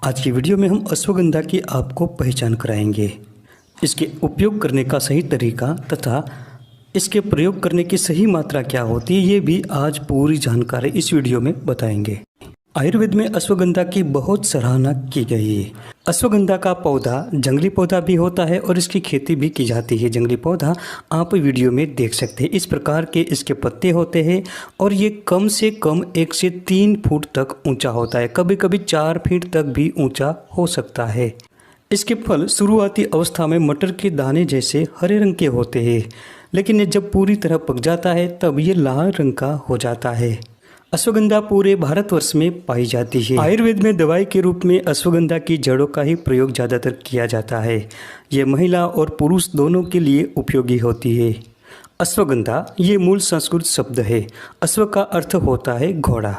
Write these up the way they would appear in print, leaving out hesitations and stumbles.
आज की वीडियो में हम अश्वगंधा की आपको पहचान कराएंगे, इसके उपयोग करने का सही तरीका तथा इसके प्रयोग करने की सही मात्रा क्या होती है, ये भी आज पूरी जानकारी इस वीडियो में बताएंगे। आयुर्वेद में अश्वगंधा की बहुत सराहना की गई है। अश्वगंधा का पौधा जंगली पौधा भी होता है और इसकी खेती भी की जाती है। जंगली पौधा आप वीडियो में देख सकते हैं। इस प्रकार के इसके पत्ते होते हैं और ये कम से कम 1 से 3 फुट तक ऊंचा होता है, कभी कभी 4 फीट तक भी ऊंचा हो सकता है। इसके फल शुरुआती अवस्था में मटर के दाने जैसे हरे रंग के होते हैं, लेकिन ये जब पूरी तरह पक जाता है तब ये लाल रंग का हो जाता है। अश्वगंधा पूरे भारतवर्ष में पाई जाती है। आयुर्वेद में दवाई के रूप में अश्वगंधा की जड़ों का ही प्रयोग ज़्यादातर किया जाता है। ये महिला और पुरुष दोनों के लिए उपयोगी होती है। अश्वगंधा ये मूल संस्कृत शब्द है। अश्व का अर्थ होता है घोड़ा।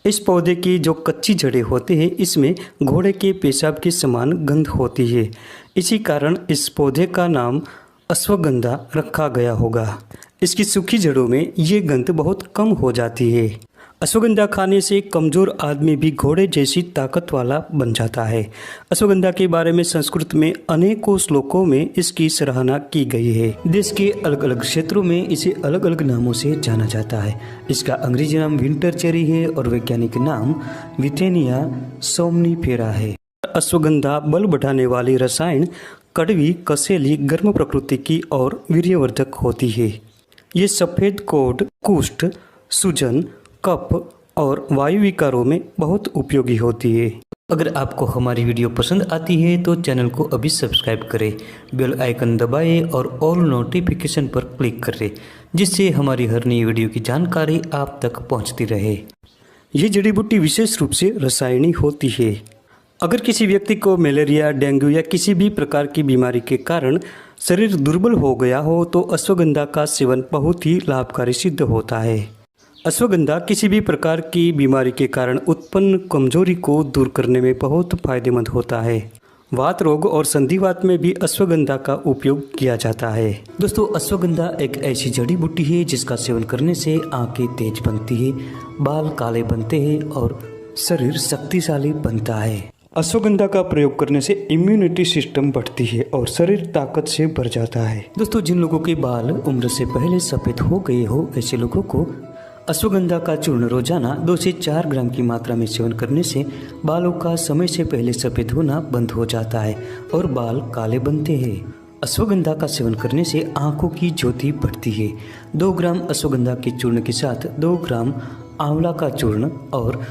इस पौधे की जो कच्ची जड़ें होती हैं, इसमें घोड़े के पेशाब के समान गंध होती है। इसी कारण इस पौधे का नाम अश्वगंधा रखा गया होगा। इसकी सूखी जड़ों में ये गंध बहुत कम हो जाती है। अश्वगंधा खाने से कमज़ोर आदमी भी घोड़े जैसी ताकत वाला बन जाता है। अश्वगंधा के बारे में संस्कृत में अनेकों श्लोकों में इसकी सराहना की गई है। देश के अलग अलग क्षेत्रों में इसे अलग अलग नामों से जाना जाता है। इसका अंग्रेजी नाम विंटर चेरी है और वैज्ञानिक नाम विटेनिया सोमनीफेरा है। अश्वगंधा बल बढ़ाने वाली रसायन कड़वी, कसेली, गर्म प्रकृति की और वीर्यवर्धक होती है। ये सफ़ेद कोढ़, कुष्ठ, सूजन, कफ और वायु विकारों में बहुत उपयोगी होती है। अगर आपको हमारी वीडियो पसंद आती है तो चैनल को अभी सब्सक्राइब करें, बेल आइकन दबाएं और ऑल नोटिफिकेशन पर क्लिक करें, जिससे हमारी हर नई वीडियो की जानकारी आप तक पहुंचती रहे। ये जड़ी बूटी विशेष रूप से रासायनिक होती है। अगर किसी व्यक्ति को मलेरिया, डेंगू या किसी भी प्रकार की बीमारी के कारण शरीर दुर्बल हो गया हो तो अश्वगंधा का सेवन बहुत ही लाभकारी सिद्ध होता है। अश्वगंधा किसी भी प्रकार की बीमारी के कारण उत्पन्न कमजोरी को दूर करने में बहुत फायदेमंद होता है। वात रोग और संधिवात में भी अश्वगंधा का उपयोग किया जाता है। दोस्तों, अश्वगंधा एक ऐसी जड़ी बूटी है जिसका सेवन करने से आंखें तेज बनती है, बाल काले बनते हैं और शरीर शक्तिशाली बनता है। अश्वगंधा का प्रयोग करने से इम्यूनिटी सिस्टम बढ़ती है और शरीर ताकत से भर जाता है। दोस्तों, जिन लोगों के बाल उम्र से पहले सफ़ेद हो गए हो, ऐसे लोगों को अश्वगंधा का चूर्ण रोजाना 2 से 4 ग्राम की मात्रा में सेवन करने से बालों का समय से पहले सफ़ेद होना बंद हो जाता है और बाल काले बनते हैं। अश्वगंधा का सेवन करने से आंखों की ज्योति बढ़ती है। 2 ग्राम अश्वगंधा के चूर्ण के साथ 2 ग्राम आंवला का चूर्ण और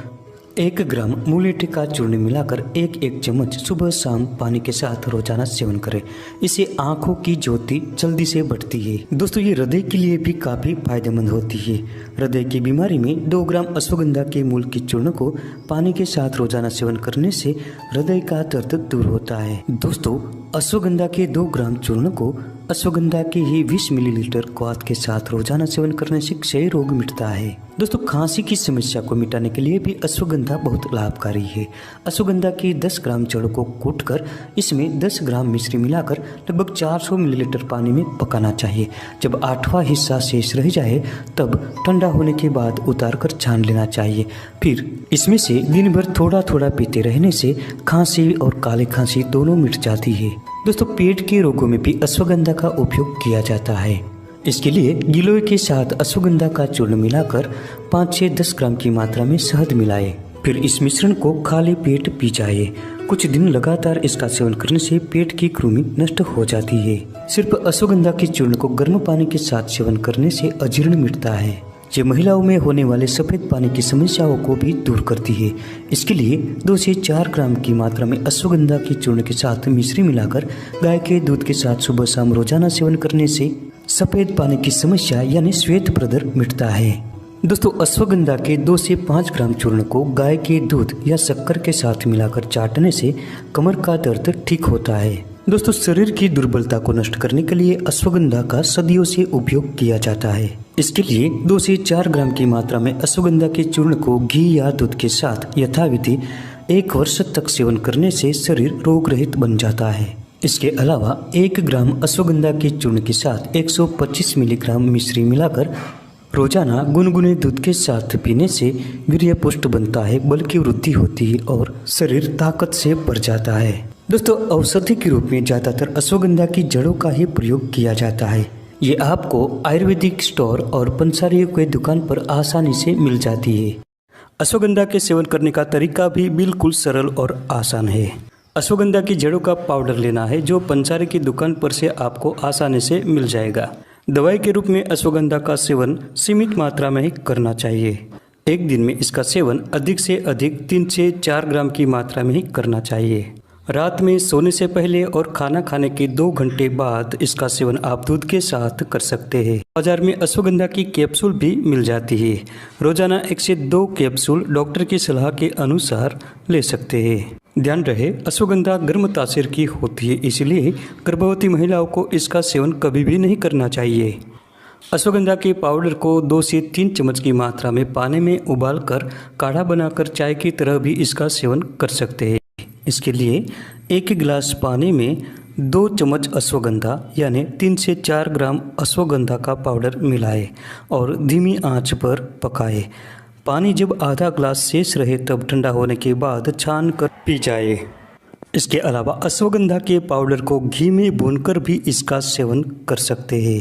1 ग्राम मूलीठी का चूर्ण मिलाकर 1-1 चम्मच सुबह शाम पानी के साथ रोजाना सेवन करें। इससे आंखों की ज्योति जल्दी से बढ़ती है। दोस्तों, ये हृदय के लिए भी काफ़ी फायदेमंद होती है। हृदय की बीमारी में 2 ग्राम अश्वगंधा के मूल के चूर्ण को पानी के साथ रोजाना सेवन करने से हृदय का दर्द दूर होता है। दोस्तों, अश्वगंधा के 2 ग्राम चूर्ण को अश्वगंधा के ही 20 मिलीलीटर क्वाथ के साथ रोजाना सेवन करने से क्षय रोग मिटता है। दोस्तों, खांसी की समस्या को मिटाने के लिए भी अश्वगंधा बहुत लाभकारी है। अश्वगंधा की 10 ग्राम जड़ों को कूटकर इसमें 10 ग्राम मिश्री मिलाकर लगभग 400 मिलीलीटर पानी में पकाना चाहिए। जब 8वां हिस्सा शेष रह जाए तब ठंडा होने के बाद उतारकर छान लेना चाहिए। फिर इसमें से दिन भर थोड़ा थोड़ा पीते रहने से खांसी और काले खांसी दोनों मिट जाती है। दोस्तों, पेट के रोगों में भी अश्वगंधा का उपयोग किया जाता है। इसके लिए गिलोय के साथ अश्वगंधा का चूर्ण मिलाकर 5 से 10 ग्राम की मात्रा में शहद मिलाएं। फिर इस मिश्रण को खाली पेट पी जाए। कुछ दिन लगातार इसका सेवन करने से पेट की कृमि नष्ट हो जाती है। सिर्फ अश्वगंधा के चूर्ण को गर्म पानी के साथ सेवन करने से अजीर्ण मिटता है। ये महिलाओं में होने वाले सफ़ेद पानी की समस्याओं को भी दूर करती है। इसके लिए 2 से 4 ग्राम की मात्रा में अश्वगंधा के चूर्ण के साथ मिश्री मिलाकर गाय के दूध के साथ सुबह शाम रोजाना सेवन करने से सफ़ेद पानी की समस्या यानी श्वेत प्रदर मिटता है। दोस्तों, अश्वगंधा के 2 से 5 ग्राम चूर्ण को गाय के दूध या शक्कर के साथ मिलाकर चाटने से कमर का दर्द ठीक होता है। दोस्तों, शरीर की दुर्बलता को नष्ट करने के लिए अश्वगंधा का सदियों से उपयोग किया जाता है। इसके लिए 2 से 4 ग्राम की मात्रा में अश्वगंधा के चूर्ण को घी या दूध के साथ यथाविधि 1 वर्ष तक सेवन करने से शरीर रोग रहित बन जाता है। इसके अलावा 1 ग्राम अश्वगंधा के चूर्ण के साथ 125 मिलीग्राम मिश्री मिलाकर रोजाना गुनगुने दूध के साथ पीने से वीर्य पुष्ट बनता है, बल की वृद्धि होती है और शरीर ताकत से भर जाता है। दोस्तों, औषधि के रूप में ज़्यादातर अश्वगंधा की जड़ों का ही प्रयोग किया जाता है। ये आपको आयुर्वेदिक स्टोर और पंसारियों की दुकान पर आसानी से मिल जाती है। अश्वगंधा के सेवन करने का तरीका भी बिल्कुल सरल और आसान है। अश्वगंधा की जड़ों का पाउडर लेना है, जो पंसारी की दुकान पर से आपको आसानी से मिल जाएगा। दवाई के रूप में अश्वगंधा का सेवन सीमित मात्रा में ही करना चाहिए। एक दिन में इसका सेवन अधिक से अधिक 3 से 4 ग्राम की मात्रा में ही करना चाहिए। रात में सोने से पहले और खाना खाने के 2 घंटे बाद इसका सेवन आप दूध के साथ कर सकते हैं। बाजार में अश्वगंधा की कैप्सूल भी मिल जाती है। रोजाना 1 से 2 कैप्सूल डॉक्टर की सलाह के अनुसार ले सकते हैं। ध्यान रहे, अश्वगंधा गर्म तासीर की होती है, इसलिए गर्भवती महिलाओं को इसका सेवन कभी भी नहीं करना चाहिए। अश्वगंधा के पाउडर को 2 से 3 चम्मच की मात्रा में पानी में उबालकर काढ़ा बनाकर चाय की तरह भी इसका सेवन कर सकते हैं। इसके लिए 1 गिलास पानी में 2 चम्मच अश्वगंधा यानी 3 से 4 ग्राम अश्वगंधा का पाउडर मिलाएं और धीमी आंच पर पकाएं। पानी जब आधा ग्लास शेष रहे तब ठंडा होने के बाद छान कर पी जाए। इसके अलावा अश्वगंधा के पाउडर को घी में भूनकर भी इसका सेवन कर सकते हैं।